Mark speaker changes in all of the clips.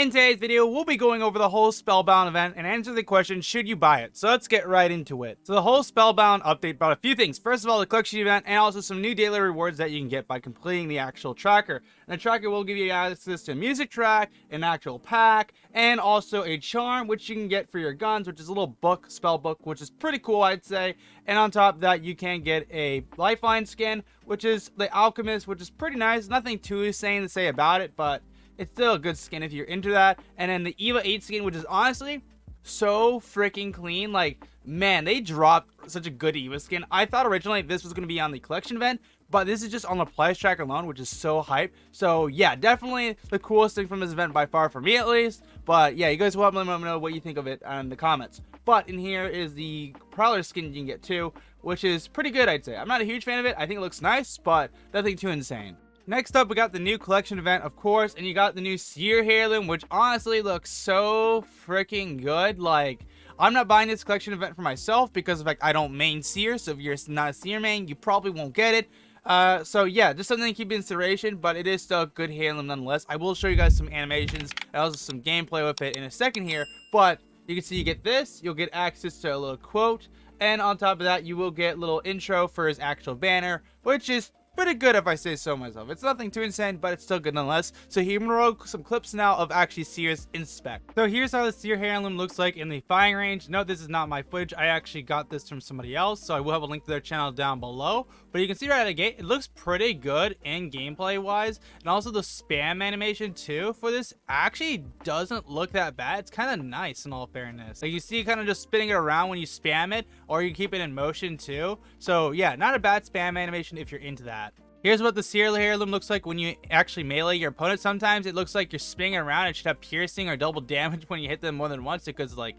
Speaker 1: In today's video, we'll be going over the whole Spellbound event and answer the question, should you buy it? So let's get right into it. So the whole Spellbound update brought a few things. First of all, the collection event and also some new daily rewards that you can get by completing the actual tracker. And the tracker will give you access to a music track, an actual pack, and also a charm, which you can get for your guns, which is a little book, spell book, which is pretty cool, I'd say. And on top of that, you can get a lifeline skin, which is the Alchemist, which is pretty nice. Nothing too insane to say about it, but it's still a good skin if you're into that. And then the Eva 8 skin, which is honestly so freaking clean. Like, man, they dropped such a good Eva skin. I thought originally this was going to be on the collection event, but this is just on the price track alone, which is so hype. So yeah, definitely the coolest thing from this event by far, for me at least. But yeah, you guys will have to let me know what you think of it in the comments. But in here is the Prowler skin you can get too, which is pretty good, I'd say. I'm not a huge fan of it. I think it looks nice, but nothing too insane. Next up, we got the new collection event, of course, and you got the new Seer Heirloom, which honestly looks so freaking good. Like, I'm not buying this collection event for myself because of, like, I don't main Seer, so if you're not a Seer main, you probably won't get it. So yeah, just something to keep in consideration, but it is still a good Heirloom nonetheless. I will show you guys some animations and also some gameplay with it in a second here, but you can see you get this, you'll get access to a little quote, and on top of that, you will get a little intro for his actual banner, which is pretty good if I say so myself. It's nothing too insane, but it's still good nonetheless. So here I'm gonna roll some clips now of actually Seer's inspect. So here's how the Seer Heirloom looks like in the firing range. No, this is not my footage. I actually got this from somebody else, so I will have a link to their channel down below. But you can see right out of the gate, it looks pretty good in gameplay wise, and also the spam animation too for this actually doesn't look that bad. It's kind of nice in all fairness. Like, you see kind of just spinning it around when you spam it, or you keep it in motion too. So yeah, not a bad spam animation if you're into that. Here's what the Seer Heirloom looks like when you actually melee your opponent. Sometimes it looks like you're spinning around. It should have piercing or double damage when you hit them more than once because, like,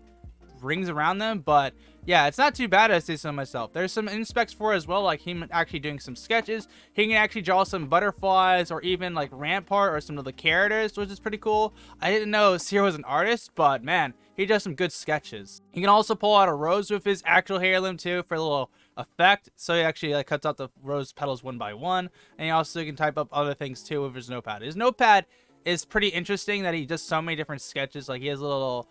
Speaker 1: rings around them. But yeah, it's not too bad, I say so myself. There's some inspects for it as well, like him actually doing some sketches. He can actually draw some butterflies or even like Rampart or some of the characters, which is pretty cool. I didn't know Seer was an artist, but man, he does some good sketches. He can also pull out a rose with his actual Heirloom too for a little effect. So he actually like cuts out the rose petals one by one, and he also can type up other things too with his notepad. His notepad is pretty interesting that he does so many different sketches. Like, he has a little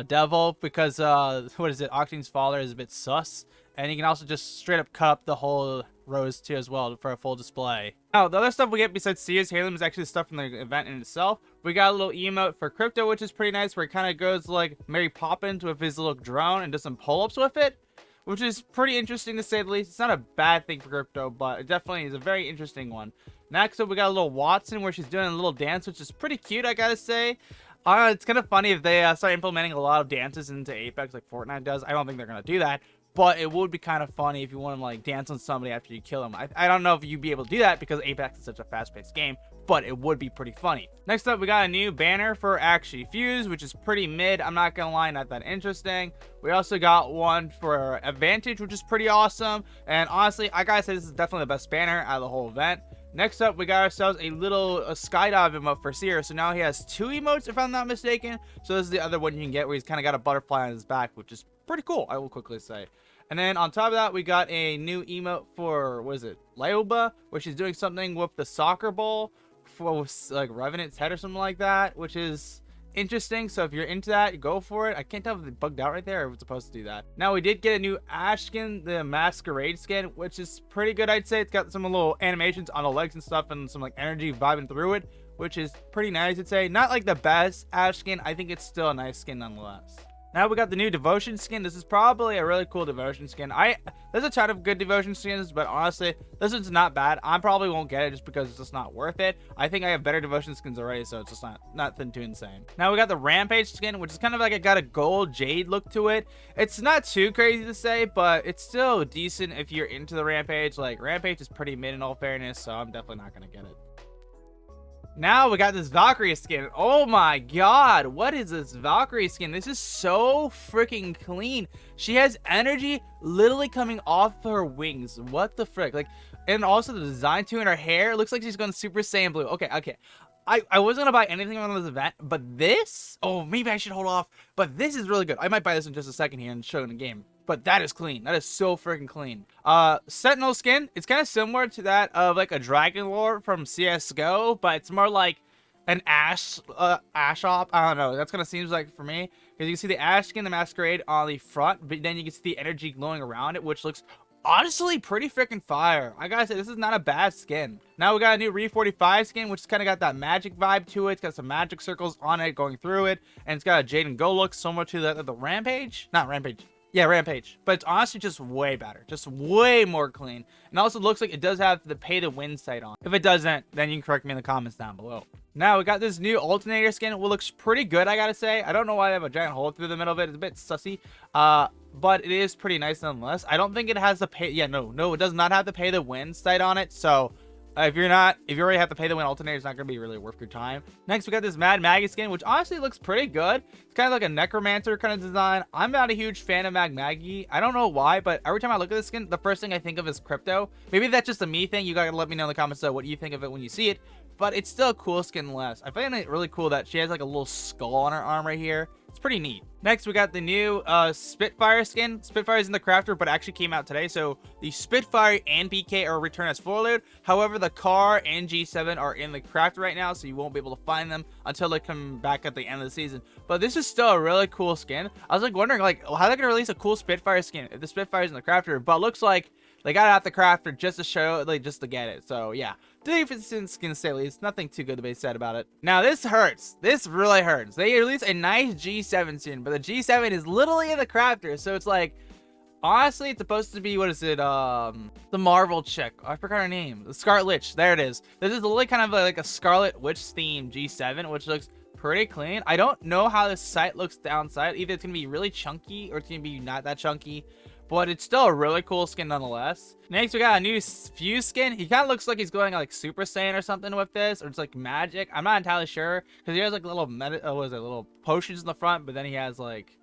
Speaker 1: devil because what is it, Octane's father is a bit sus, and he can also just straight up cut up the whole rose too as well for a full display. Now the other stuff we get besides Seer's Heirloom is actually the stuff from the event in itself. We got a little emote for Crypto, which is pretty nice, where he kind of goes like Mary Poppins with his little drone and does some pull-ups with it, which is pretty interesting to say the least. It's not a bad thing for Crypto, but it definitely is a very interesting one. Next up, we got a little Watson where she's doing a little dance, which is pretty cute, I gotta say. It's kind of funny if they start implementing a lot of dances into Apex like Fortnite does. I don't think they're gonna do that, but it would be kind of funny if you want to like dance on somebody after you kill them. I don't know if you'd be able to do that because Apex is such a fast-paced game, but it would be pretty funny. Next up, we got a new banner for actually Fuse, which is pretty mid. I'm not gonna lie, not that interesting. We also got one for Advantage, which is pretty awesome. And honestly, I gotta say this is definitely the best banner out of the whole event. Next up, we got ourselves a little skydive emote for Seer. So now he has two emotes, if I'm not mistaken. So this is the other one you can get where he's kind of got a butterfly on his back, which is pretty cool, I will quickly say. And then on top of that, we got a new emote for, what is it, Lyoba, where she's doing something with the soccer ball for like Revenant's head or something like that, which is interesting. So if you're into that, go for it. I can't tell if it bugged out right there or if it's supposed to do that. Now we did get a new Ash skin, the Masquerade skin, which is pretty good, I'd say. It's got some little animations on the legs and stuff and some like energy vibing through it, which is pretty nice, I'd say. Not like the best Ash skin. I think it's still a nice skin nonetheless. Now we got the new Devotion skin. This is probably a really cool Devotion skin. There's a ton of good Devotion skins, but honestly, this one's not bad. I probably won't get it just because it's just not worth it. I think I have better Devotion skins already, so it's just nothing too insane. Now we got the Rampage skin, which is kind of like it got a gold jade look to it. It's not too crazy to say, but it's still decent if you're into the Rampage. Like, Rampage is pretty mid in all fairness, so I'm definitely not gonna get it. Now we got this Valkyrie skin. Oh my god, what is this Valkyrie skin? This is so freaking clean. She has energy literally coming off her wings. What the frick? Like, and also the design too in her hair. It looks like she's going Super Saiyan Blue. Okay. I wasn't gonna buy anything on this event, but this, oh, maybe I should hold off. But this is really good. I might buy this in just a second here and show in the game. But that is clean. That is so freaking clean. Sentinel skin, it's kind of similar to that of like a Dragon Lord from CSGO, but it's more like an ash op. I don't know. That's kind of seems like for me, because you can see the ash skin, the masquerade on the front, but then you can see the energy glowing around it, which looks honestly pretty freaking fire. I gotta say, this is not a bad skin. Now we got a new Re 45 skin, which kind of got that magic vibe to it. It's got some magic circles on it going through it, and it's got a Jade and Go look similar to the Rampage. Not Rampage. Yeah, Rampage. But it's honestly just way better. Just way more clean. And also looks like it does have the pay to win sight on. If it doesn't, then you can correct me in the comments down below. Now we got this new alternator skin, which looks pretty good, I gotta say. I don't know why they have a giant hole through the middle of it. It's a bit sussy. But it is pretty nice nonetheless. I don't think it has the pay. Yeah, no, it does not have the pay to win sight on it. So if you already have to pay to win alternator, it's not going to be really worth your time. Next, we got this Mad Maggie skin, which honestly looks pretty good. It's kind of like a necromancer kind of design. I'm not a huge fan of Mad Maggie. I don't know why, but every time I look at this skin, the first thing I think of is crypto. Maybe that's just a me thing. You got to let me know in the comments what you think of it when you see it. But it's still a cool skin nonetheless. I find it really cool that she has like a little skull on her arm right here. It's pretty neat. Next, we got the new Spitfire skin. Spitfire is in the crafter, but actually came out today. So the Spitfire and PK are returned as full load. However, the car and G7 are in the crafter right now, so you won't be able to find them until they come back at the end of the season. But this is still a really cool skin. I was like wondering like how they're gonna release a cool Spitfire skin if the Spitfire is in the crafter, but looks like they got it out the crafter just to show, like just to get it. So yeah, decent skin at least. Nothing too good to be said about it. Now this hurts. This really hurts. They released a nice G7 skin, but the G7 is literally in the crafter. So it's like, honestly, it's supposed to be, what is it? The Marvel chick. Oh, I forgot her name. The Scarlet Witch. There it is. This is literally kind of like a Scarlet Witch themed G7, which looks pretty clean. I don't know how the sight looks downside. Either it's gonna be really chunky or it's gonna be not that chunky. But it's still a really cool skin nonetheless. Next, we got a new Fuse skin. He kind of looks like he's going like Super Saiyan or something with this, or it's like magic. I'm not entirely sure because he has like little little potions in the front, but then he has like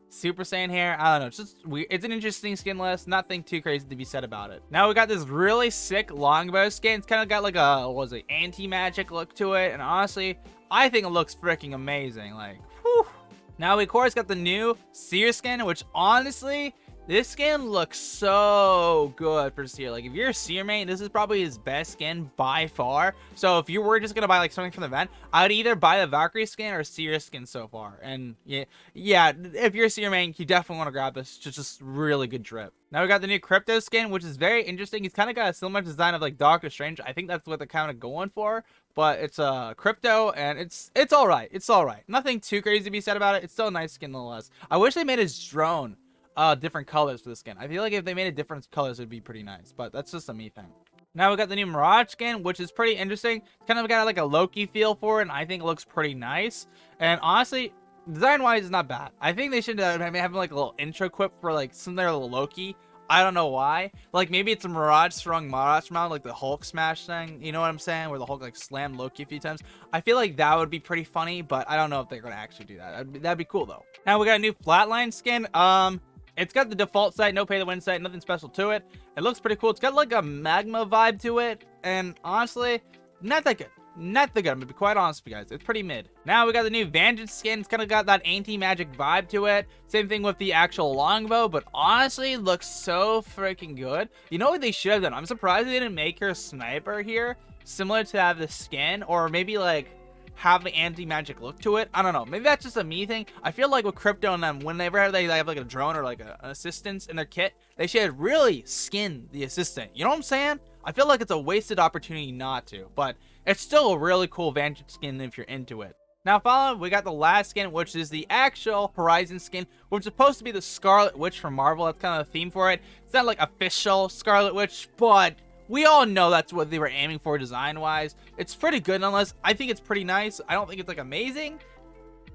Speaker 1: Super Saiyan hair. I don't know. It's just weird. It's an interesting skin list. Nothing too crazy to be said about it. Now we got this really sick longbow skin. It's kind of got like a anti-magic look to it, and honestly, I think it looks freaking amazing. Like, whew. Now we of course got the new Seer skin, which honestly, this skin looks so good for Seer. Like, if you're a Seer main, this is probably his best skin by far. So if you were just gonna buy like something from the event, I would either buy the Valkyrie skin or Seer skin so far. And yeah, if you're a Seer main, you definitely want to grab this. It's just really good drip. Now we got the new Crypto skin, which is very interesting. He's kind of got a similar design of like Doctor Strange. I think that's what they're kind of going for. But it's a crypto, and it's all right. It's all right. Nothing too crazy to be said about it. It's still a nice skin nonetheless. I wish they made his drone different colors for the skin. I feel like if they made it different colors, it'd be pretty nice, but that's just a me thing. Now we got the new Mirage skin, which is pretty interesting. It's kind of got like a Loki feel for it, and I think it looks pretty nice. And honestly, design wise, it's not bad. I think they should have like a little intro quip for like some their little Loki. I don't know why. Like maybe it's a Mirage throwing Mirage mount, like the Hulk smash thing. You know what I'm saying? Where the Hulk like slammed Loki a few times. I feel like that would be pretty funny, but I don't know if they're gonna actually do that. That'd be cool though. Now we got a new Flatline skin. It's got the default sight, no pay to win sight, nothing special to it. It looks pretty cool. It's got like a magma vibe to it, and honestly, not that good. Not that good. I'm gonna be quite honest with you guys. It's pretty mid. Now we got the new Vantage skin. It's kind of got that anti-magic vibe to it. Same thing with the actual longbow, but honestly, it looks so freaking good. You know what they should have done? I'm surprised they didn't make her a sniper here, similar to that of the skin, or maybe like have the anti-magic look to it. I don't know. Maybe that's just a me thing. I feel like with Crypto and them, whenever they have like a drone or like an assistant in their kit, they should really skin the assistant. You know what I'm saying? I feel like it's a wasted opportunity not to, but it's still a really cool Vantage skin if you're into it. Now following, we got the last skin, which is the actual Horizon skin, which is supposed to be the Scarlet Witch from Marvel. That's kind of the theme for it. It's not like official Scarlet Witch, but we all know that's what they were aiming for design-wise. It's pretty good nonetheless. I think it's pretty nice. I don't think it's like amazing,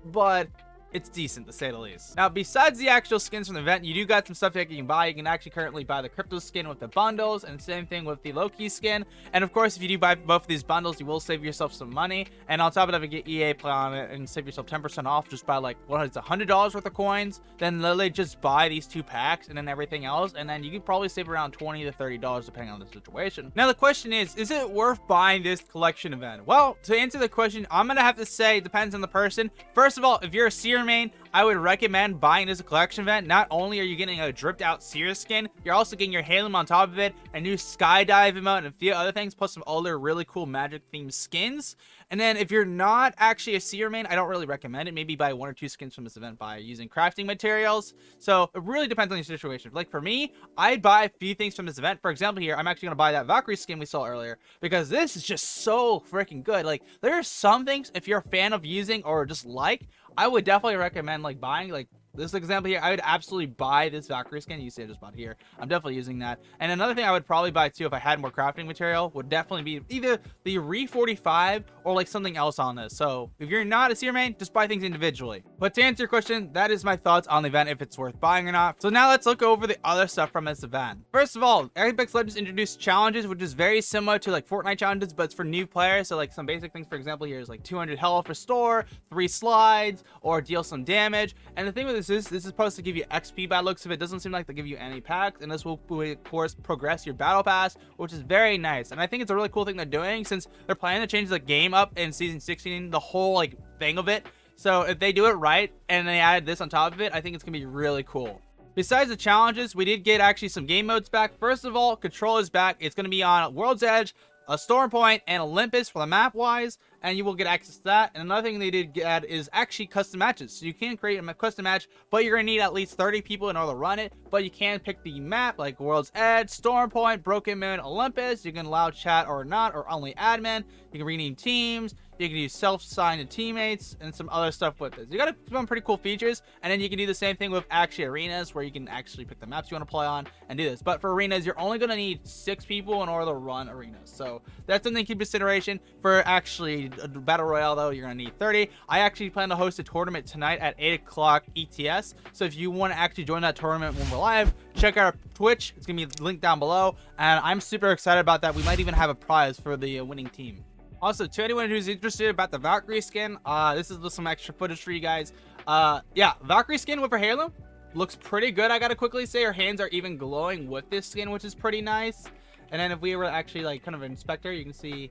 Speaker 1: but it's decent to say the least. Now, besides the actual skins from the event, you do got some stuff that you can buy. You can actually currently buy the Crypto skin with the bundles, and same thing with the Loki skin. And of course, if you do buy both of these bundles, you will save yourself some money. And on top of that, you get EA Play on it and save yourself 10% off just by like, what is it, $100 worth of coins. Then literally just buy these 2 packs and then everything else. And then you can probably save around $20 to $30 depending on the situation. Now, the question is it worth buying this collection event? Well, to answer the question, I'm going to have to say it depends on the person. First of all, if you're a Seer main, I would recommend buying this collection event. Not only are you getting a dripped out Seer skin, you're also getting your Heirloom on top of it, a new skydive emote, and a few other things, plus some other really cool magic themed skins. And then if you're not actually a Seer main, I don't really recommend it. Maybe buy 1 or 2 skins from this event by using crafting materials. So it really depends on your situation. Like for me, I'd buy a few things from this event. For example, here, I'm actually going to buy that Valkyrie skin we saw earlier, because this is just so freaking good. Like there are some things, if you're a fan of using or just like, I would definitely recommend like buying. Like this example here, I would absolutely buy this Valkyrie skin. You see I just bought here. I'm definitely using that. And another thing I would probably buy too if I had more crafting material would definitely be either the Re 45 or like something else on this. So if you're not a Seer main, just buy things individually. But to answer your question, that is my thoughts on the event, if it's worth buying or not. So now let's look over the other stuff from this event. First of all, Apex Legends introduced challenges, which is very similar to like Fortnite challenges, but it's for new players. So like some basic things, for example, here is like 200 health restore, 3 slides, or deal some damage. And the thing with this is supposed to give you XP by looks of it. Doesn't seem like they give you any packs, and this will of course progress your battle pass, which is very nice. And I think it's a really cool thing they're doing, since they're planning to change the game up in season 16, the whole like thing of it. So if they do it right and they add this on top of it, I think it's gonna be really cool. Besides the challenges, we did get actually some game modes back. First of all, Control is back. It's going to be on World's Edge, a Storm Point, and Olympus for the map wise, and you will get access to that. And another thing they did add is actually custom matches. So you can create a custom match, but you're going to need at least 30 people in order to run it. But you can pick the map like World's Edge, Storm Point, Broken Moon, Olympus. You can allow chat or not, or only admin. You can rename teams. You can use self-signed teammates and some other stuff with this. You got some pretty cool features, and then you can do the same thing with actually arenas, where you can actually pick the maps you want to play on and do this. But for arenas, you're only going to need 6 people in order to run arenas. So that's something to keep in consideration. For actually a battle royale, though, you're going to need 30. I actually plan to host a tournament tonight at 8 o'clock ETS. So if you want to actually join that tournament when we're live, check out our Twitch. It's going to be linked down below, and I'm super excited about that. We might even have a prize for the winning team. Also, to anyone who's interested about the Valkyrie skin, this is just some extra footage for you guys. Yeah, Valkyrie skin with her Heirloom looks pretty good. I gotta quickly say her hands are even glowing with this skin, which is pretty nice. And then if we were actually like kind of inspect her, you can see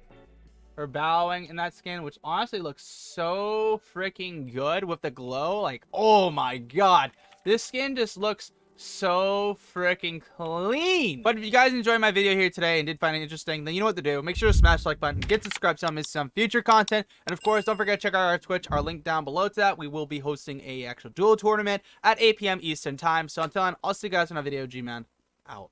Speaker 1: her bowing in that skin, which honestly looks so freaking good with the glow. Like, oh my god, this skin just looks so freaking clean. But if you guys enjoyed my video here today and did find it interesting, then you know what to do. Make sure to smash the like button, get subscribed so you don't miss some future content, and of course don't forget to check out our Twitch, our link down below to that. We will be hosting a actual duel tournament at 8 p.m. Eastern time. So until then, I'll see you guys in a video. GMAN out.